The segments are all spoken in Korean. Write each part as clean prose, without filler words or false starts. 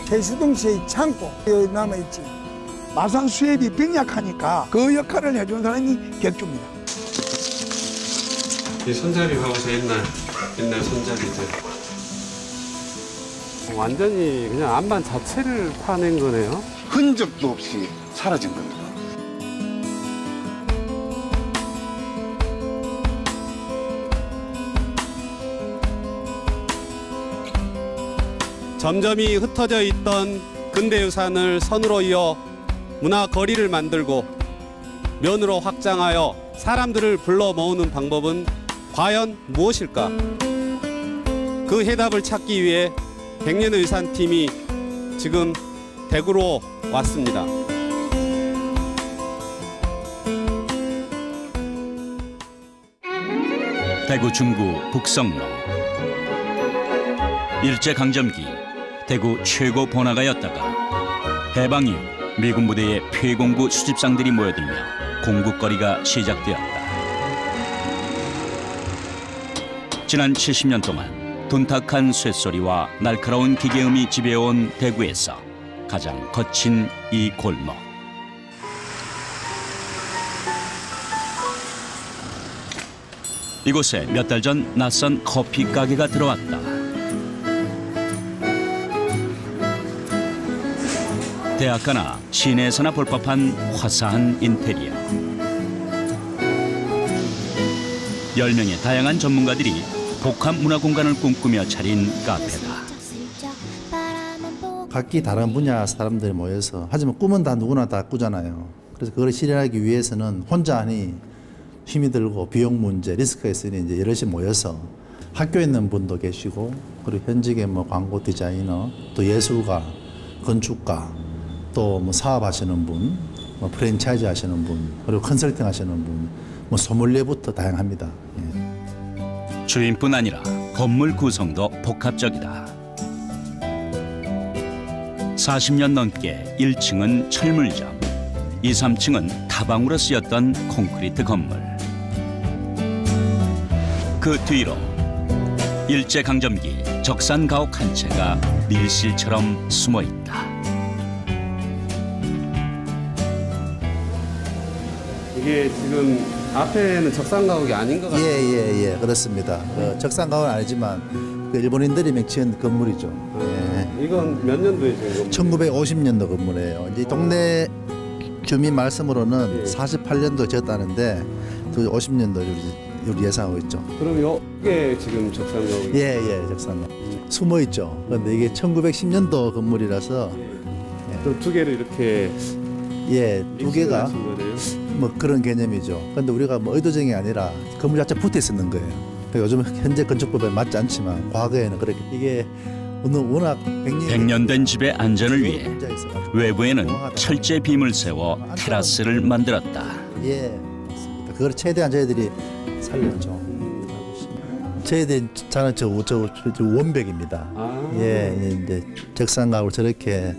세수동시의 창고 여기 남아있지. 마상 수협이 빈약하니까 그 역할을 해주는 사람이 객주입니다. 이 손잡이하고 옛날 손잡이들. 완전히 그냥 안반 자체를 파낸 거네요. 흔적도 없이 사라진 겁니다. 점점이 흩어져 있던 근대유산을 선으로 이어 문화거리를 만들고 면으로 확장하여 사람들을 불러 모으는 방법은 과연 무엇일까? 그 해답을 찾기 위해 백년의산팀이 지금 대구로 왔습니다. 대구 중구 북성로. 일제강점기 대구 최고 번화가였다가 해방 이후 미군 부대의 폐공부 수집상들이 모여들며 공국거리가 시작되었다. 지난 70년 동안 둔탁한 쇳소리와 날카로운 기계음이 지배해온 대구에서 가장 거친 이 골목. 이곳에 몇 달 전 낯선 커피 가게가 들어왔다. 대학가나 시내에서나 볼 법한 화사한 인테리어. 10명의 다양한 전문가들이 복합 문화 공간을 꿈꾸며 차린 카페다. 각기 다른 분야 사람들이 모여서, 하지만 꿈은 다 누구나 다 꾸잖아요. 그래서 그걸 실현하기 위해서는 혼자 하니 힘이 들고 비용 문제, 리스크가 있으니 이제 여럿이 모여서 학교에 있는 분도 계시고, 그리고 현직의 뭐 광고 디자이너, 또 예술가, 건축가, 또 뭐 사업하시는 분, 뭐 프랜차이즈 하시는 분, 그리고 컨설팅 하시는 분, 뭐 소믈리에부터 다양합니다. 예. 주인뿐 아니라 건물 구성도 복합적이다. 40년 넘게 1층은 철물점, 2, 3층은 다방으로 쓰였던 콘크리트 건물. 그 뒤로 일제강점기 적산가옥 한 채가 밀실처럼 숨어 있다. 이게 지금 앞에는 적산가옥이 아닌 것 같아요. 예, 그렇습니다. 그 적산가옥은 아니지만 그 일본인들이 맹치은 건물이죠. 예. 이건 몇 년도에 지은 건물이에요? 1950년도 건물이에요. 이제 동네 주민 말씀으로는 48년도 지었다는데 50년도 우리 예상하고 있죠. 그럼 이게 지금 적산가옥이에요? 예, 적산가옥. 숨어 있죠. 그런데 이게 1910년도 건물이라서 그럼 두 개를 이렇게 두 개가 뭐 그런 개념이죠. 그런데 우리가 뭐 의도적인 게 아니라 건물 자체 붙어 있었는 거예요. 그러니까 요즘 현재 건축법에 맞지 않지만 과거에는 그렇게 이게 워낙 100년 된 집의 안전을 위해 외부에는 철제 빔을 세워 테라스를 만들었다. 예, 맞습니다. 그걸 최대한 저희들이 살렸죠. 저희들이 저는 저 원벽입니다. 예, 이제 적산가옥을 저렇게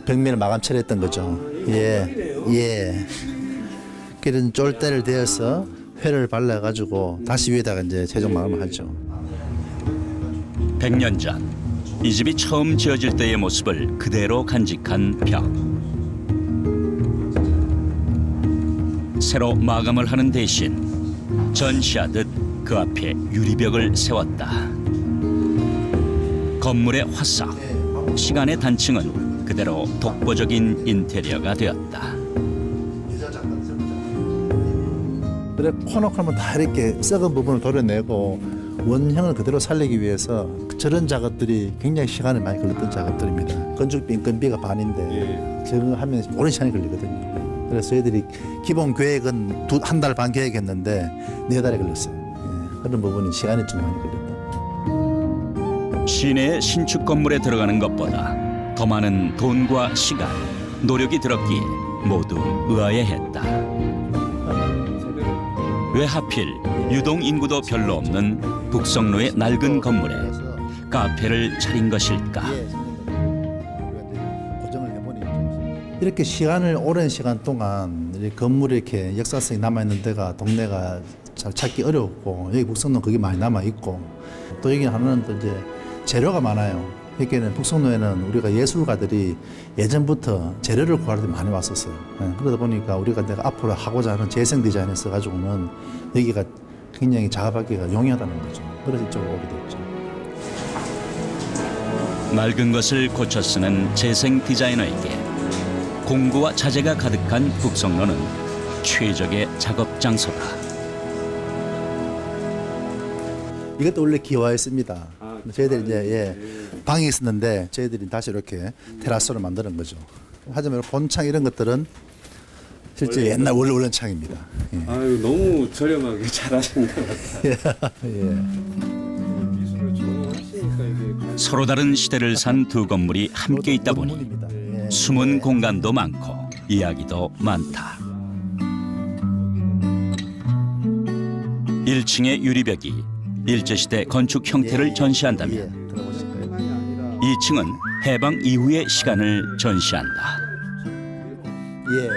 벽면을 마감 처리했던 거죠. 예. 그런 쫄대를 대어서 회를 발라가지고 다시 위에다가 이제 최종 마감을 하죠. 100년 전 이 집이 처음 지어질 때의 모습을 그대로 간직한 벽. 새로 마감을 하는 대신 전시하듯 그 앞에 유리벽을 세웠다. 건물의 화사, 시간의 단층은 그대로 독보적인 인테리어가 되었다. 그래 코너코너 다 이렇게 썩은 부분을 도려내고 원형을 그대로 살리기 위해서 저런 작업들이 굉장히 시간이 많이 걸렸던 작업들입니다. 건축비 인건비가 반인데 저거 하면 오랜 시간이 걸리거든요. 그래서 저희들이 기본 계획은 한 달 반 계획했는데 4달이 걸렸어요. 그런 부분이 시간이 좀 많이 걸렸다. 시내의 신축 건물에 들어가는 것보다 더 많은 돈과 시간, 노력이 들었기에 모두 의아해했다. 왜 하필 유동 인구도 별로 없는 북성로의 낡은 건물에 카페를 차린 것일까? 이렇게 오랜 시간 동안 이 건물이 이렇게 역사성이 남아있는 데가 동네가 잘 찾기 어렵고, 여기 북성로 그게 많이 남아있고, 또 여기 하나는 또 이제 재료가 많아요. 여기는 북송로에는 우리가 예술가들이 예전부터 재료를 구할 때 많이 왔었어요. 예, 그러다 보니까 우리가 내가 앞으로 하고자 하는 재생 디자인을 써가지고는 여기가 굉장히 작업하기가 용이하다는 거죠. 그래서 이쪽으로 오게 됐죠. 낡은 것을 고쳐 쓰는 재생 디자이너에게 공구와 자재가 가득한 북성로는 최적의 작업 장소다. 이것도 원래 기와였습니다. 저희들이 이제 방이 있었는데 저희들이 다시 이렇게 테라스로 만드는 거죠. 하지만 본창 이런 것들은 실제 옛날 원래 창입니다. 예. 아유, 너무 저렴하게 잘하신 것 같아요. 예. 미술을 전공하시니까 이게 서로 다른 시대를 산 두 건물이 함께 있다 보니 원문입니다. 예. 숨은 공간도 많고 이야기도 많다. 1층의 유리벽이 일제시대 건축 형태를 전시한다면 예. 들어보실까요? 2층은 해방 이후의 시간을 전시한다. 예.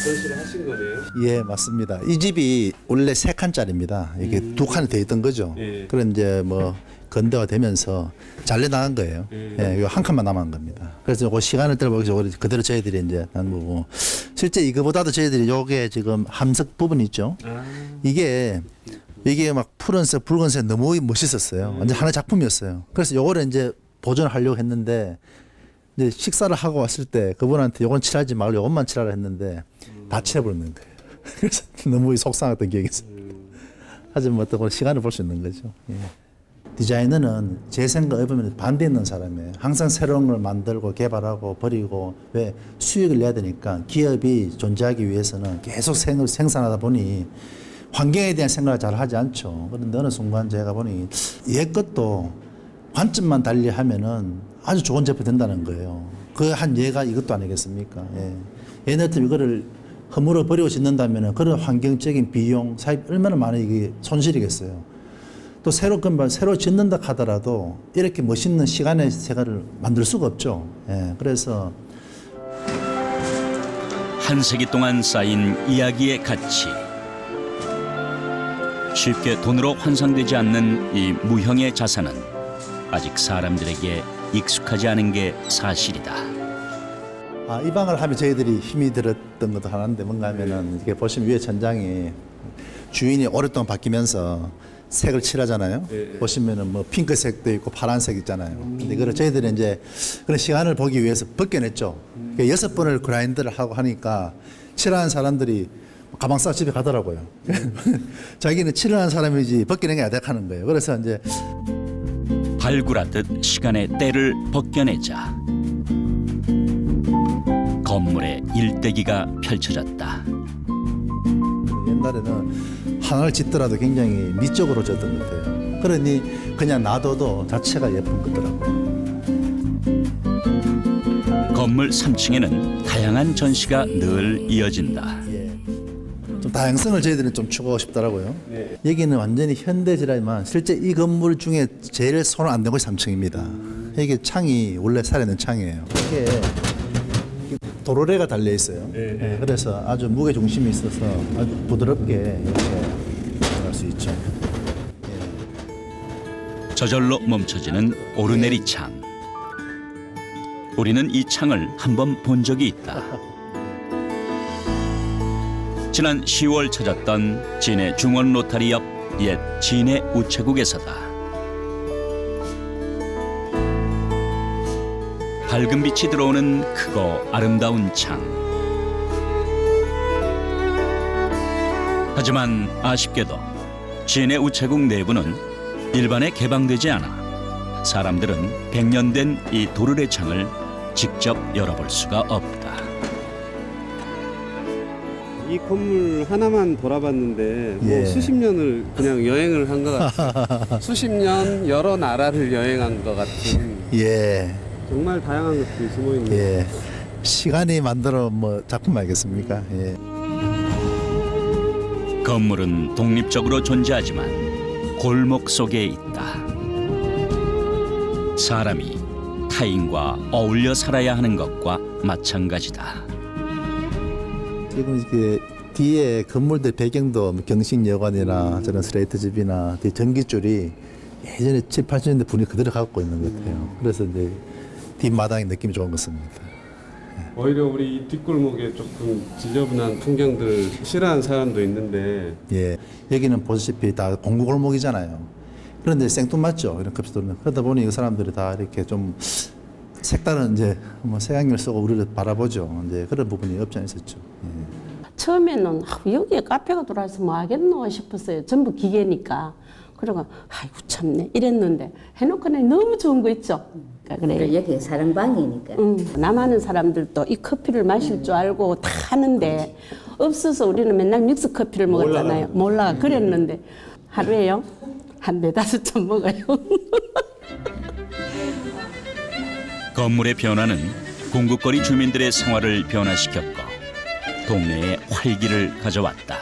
전시를 하신 거네요. 예, 맞습니다. 이 집이 원래 3칸짜리입니다. 이게 2칸이 돼 있던 거죠. 예. 그런 이제 뭐 건대화 되면서 잘려나간 거예요. 예, 한 칸만 남은 겁니다. 그래서 그 시간을 들어보기서 그대로 저희들이 이제 한 거고, 실제 이거보다도 저희들이 요게 지금 함석 부분 있죠. 이게 막 푸른색, 붉은색 너무 멋있었어요. 완전 하나의 작품이었어요. 그래서 요거를 이제 보존하려고 했는데, 이제 식사를 하고 왔을 때 그분한테 요건 칠하지 말고 요것만 칠하라 했는데 다 칠해버리는 거예요. 그래서 너무 속상했던 기억이 있어요. 하지만 어떤 시간을 볼 수 있는 거죠. 예. 디자이너는 제 생각에 보면 반대 있는 사람이에요. 항상 새로운 걸 만들고 개발하고 버리고, 왜 수익을 내야 되니까 기업이 존재하기 위해서는 계속 생산하다 보니 환경에 대한 생각을 잘 하지 않죠. 그런데 어느 순간 제가 보니 옛 것도 관점만 달리하면은 아주 좋은 제품이 된다는 거예요. 그 한 예가 이것도 아니겠습니까? 예. 얘네 같은 이거를 허물어 버리고 짓는다면은 그런 환경적인 비용, 사입 얼마나 많은 이게 손실이겠어요. 또 새로 짓는다 하더라도 이렇게 멋있는 시간의 세계를 만들 수가 없죠. 예. 그래서 한 세기 동안 쌓인 이야기의 가치. 쉽게 돈으로 환산되지 않는 이 무형의 자산은 아직 사람들에게 익숙하지 않은 게 사실이다. 이 방을 하면 저희들이 힘이 들었던 것도 하나인데 뭔가 하면은 이렇게 보시면 위에 천장이 주인이 오랫동안 바뀌면서 색을 칠하잖아요. 보시면은 뭐 핑크색도 있고 파란색 있잖아요. 근데 그걸 저희들이 이제 그런 시간을 보기 위해서 벗겨냈죠. 6번을 그라인드를 하고 하니까 칠하는 사람들이 가방 싸고 집에 가더라고요. 자기는 칠하는 사람이지 벗겨낸 게 아니라 하는 거예요. 그래서 이제 발굴하듯 시간의 때를 벗겨내자. 건물의 일대기가 펼쳐졌다. 옛날에는 하나를 짓더라도 굉장히 미적으로 졌던 것 같아요. 그러니 그냥 놔둬도 자체가 예쁜 거더라고요. 건물 3층에는 다양한 전시가 늘 이어진다. 좀 다양성을 저희들은 좀 추구하고 싶더라고요. 여기는 완전히 현대지라지만 실제 이 건물 중에 제일 손을 안 대는 것이 3층입니다. 이게 창이 원래 살아있는 창이에요. 이게 도로래가 달려 있어요. 네, 그래서 아주 무게 중심이 있어서 아주 부드럽게 이렇게 들어갈 수 있죠. 저절로 멈춰지는 오르내리 창. 우리는 이 창을 한번 본 적이 있다. 지난 10월 찾았던 진해 중원 로타리 옆 옛 진해 우체국에서다. 밝은 빛이 들어오는 크고 아름다운 창. 하지만 아쉽게도 진해 우체국 내부는 일반에 개방되지 않아 사람들은 100년 된 이 도르래 창을 직접 열어볼 수가 없다. 이 건물 하나만 돌아봤는데 뭐 수십 년을 그냥 여행을 한 것 같아요. 수십 년 여러 나라를 여행한 것 같은. 예. 정말 다양한 것들이 숨어 있네요. 예. 시간이 만들어 뭐 작품 아니겠습니까? 예. 건물은 독립적으로 존재하지만 골목 속에 있다. 사람이 타인과 어울려 살아야 하는 것과 마찬가지다. 지금 이게 뒤에 건물들 배경도 경식여관이나 저런 스레이트 집이나 뒤에 전기줄이 예전에 7, 80년대 분위기 그대로 갖고 있는 것 같아요. 그래서 이제 뒷마당의 느낌이 좋은 것 같습니다. 오히려 우리 이 뒷골목에 조금 지저분한 풍경들을 싫어하는 사람도 있는데 예, 여기는 보시다시피 다 공구골목이잖아요. 그런데 생뚱맞죠, 이런 커피숍은. 그러다 보니 이 사람들이 다 이렇게 좀 색다른 이제 뭐 색안경을 쓰고 우리를 바라보죠. 이제 그런 부분이 없지 않아 있었죠. 예. 처음에는 여기에 카페가 들어와서 뭐 하겠노 싶었어요. 전부 기계니까. 그러고 아이고 참네 이랬는데 해놓고는 너무 좋은 거 있죠. 그래. 여기 사랑방이니까. 남 아는 사람들도 이 커피를 마실 줄 알고 다 하는데 없어서 우리는 맨날 믹스 커피를 먹었잖아요. 몰라 그랬는데 하루에요 한 4-5잔 먹어요. 건물의 변화는 공급거리 주민들의 생활을 변화시켰고 동네에 활기를 가져왔다.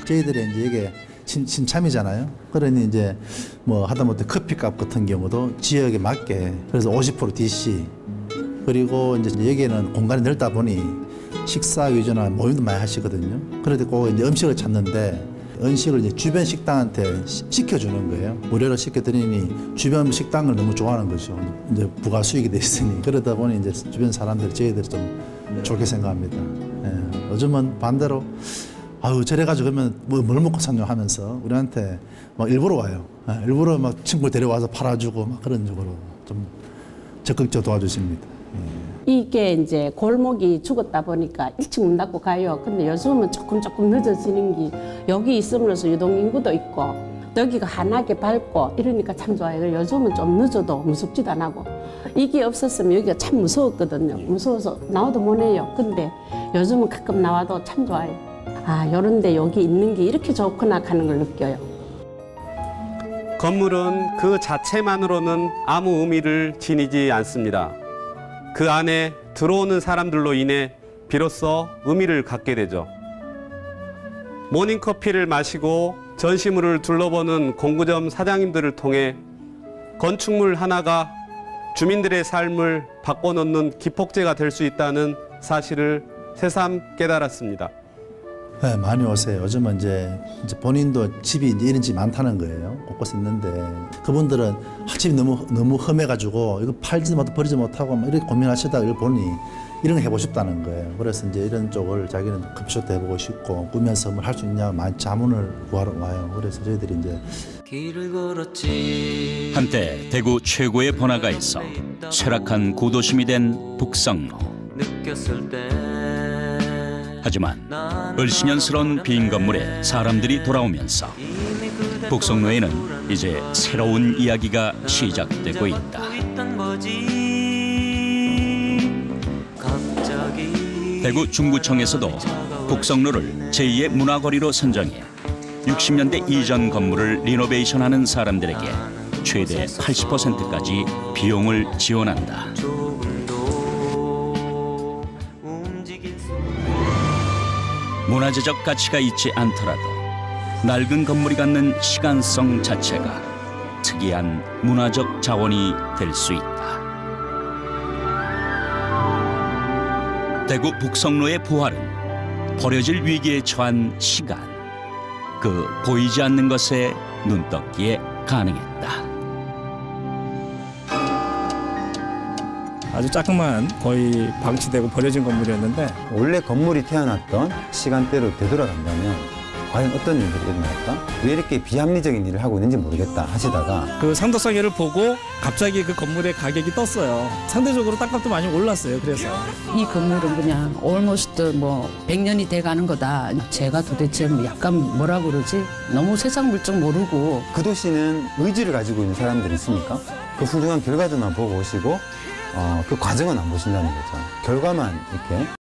저희들이 이제 이게 신참이잖아요. 그러니 이제 뭐 하다못해 커피값 같은 경우도 지역에 맞게 그래서 50% DC 그리고 이제 여기에는 공간이 넓다 보니 식사 위주나 모임도 많이 하시거든요. 그래도 꼭 이제 음식을 찾는데 음식을 이제 주변 식당한테 시켜주는 거예요. 무료로 시켜드리니 주변 식당을 너무 좋아하는 거죠. 이제 부가 수익이 돼 있으니 그러다 보니 이제 주변 사람들이 저희들이 좀 좋게 생각합니다. 예. 요즘은 반대로 아유 저래가지고 그러면 뭘 먹고 사냐 하면서 우리한테 막 일부러 와요. 예. 일부러 막 친구 데려와서 팔아주고 막 그런 식으로 좀 적극적으로 도와주십니다. 예. 이게 이제 골목이 죽었다 보니까 일찍 문 닫고 가요. 근데 요즘은 조금 늦어지는 게 여기 있으면서 유동인구도 있고 여기가 환하게 밝고 이러니까 참 좋아요. 요즘은 좀 늦어도 무섭지도 안 하고 이게 없었으면 여기가 참 무서웠거든요. 무서워서 나와도 못 해요. 근데 요즘은 가끔 나와도 참 좋아요. 아 요런데 여기 있는 게 이렇게 좋구나 하는 걸 느껴요. 건물은 그 자체만으로는 아무 의미를 지니지 않습니다. 그 안에 들어오는 사람들로 인해 비로소 의미를 갖게 되죠. 모닝커피를 마시고 전시물을 둘러보는 공구점 사장님들을 통해 건축물 하나가 주민들의 삶을 바꿔놓는 기폭제가 될 수 있다는 사실을 새삼 깨달았습니다. 네, 많이 오세요. 요즘은 이제 본인도 집이 이제 이런 집이 많다는 거예요. 곳곳에 있는데 그분들은 집이 너무 험해가지고 이거 팔지 못하고 버리지 못하고 막 이렇게 고민하시다가 이걸 보니 이런 거 해보고 싶다는 거예요. 그래서 이제 이런 쪽을 자기는 커피숍도 해보고 싶고 꾸면서 뭘 할 수 있냐 많이 자문을 구하러 와요. 그래서 저희들이 이제 한때 대구 최고의 번화가 있어 쇠락한 구도심이 된 북성로. 하지만 을씨년스러운 빈 건물에 사람들이 돌아오면서 북성로에는 이제 새로운 이야기가 시작되고 있다. 대구 중구청에서도 북성로를 제2의 문화거리로 선정해 60년대 이전 건물을 리노베이션하는 사람들에게 최대 80%까지 비용을 지원한다. 문화재적 가치가 있지 않더라도 낡은 건물이 갖는 시간성 자체가 특이한 문화적 자원이 될 수 있다. 대구 북성로의 부활은 버려질 위기에 처한 시간, 그 보이지 않는 것에 눈떴기에 가능했다. 아주 조그만 거의 방치되고 버려진 건물이었는데 원래 건물이 태어났던 시간대로 되돌아간다면 과연 어떤 일들이 일어날까? 왜 이렇게 비합리적인 일을 하고 있는지 모르겠다 하시다가 그 상도성회를 보고 갑자기 그 건물의 가격이 떴어요. 상대적으로 땅값도 많이 올랐어요. 그래서 이 건물은 그냥 almost 뭐 100년이 돼가는 거다. 제가 도대체 약간 뭐라 그러지? 너무 세상 물정 모르고. 그 도시는 의지를 가지고 있는 사람들이 있습니까? 그 훌륭한 결과들만 보고 오시고 그 과정은 안 보신다는 거죠. 결과만 이렇게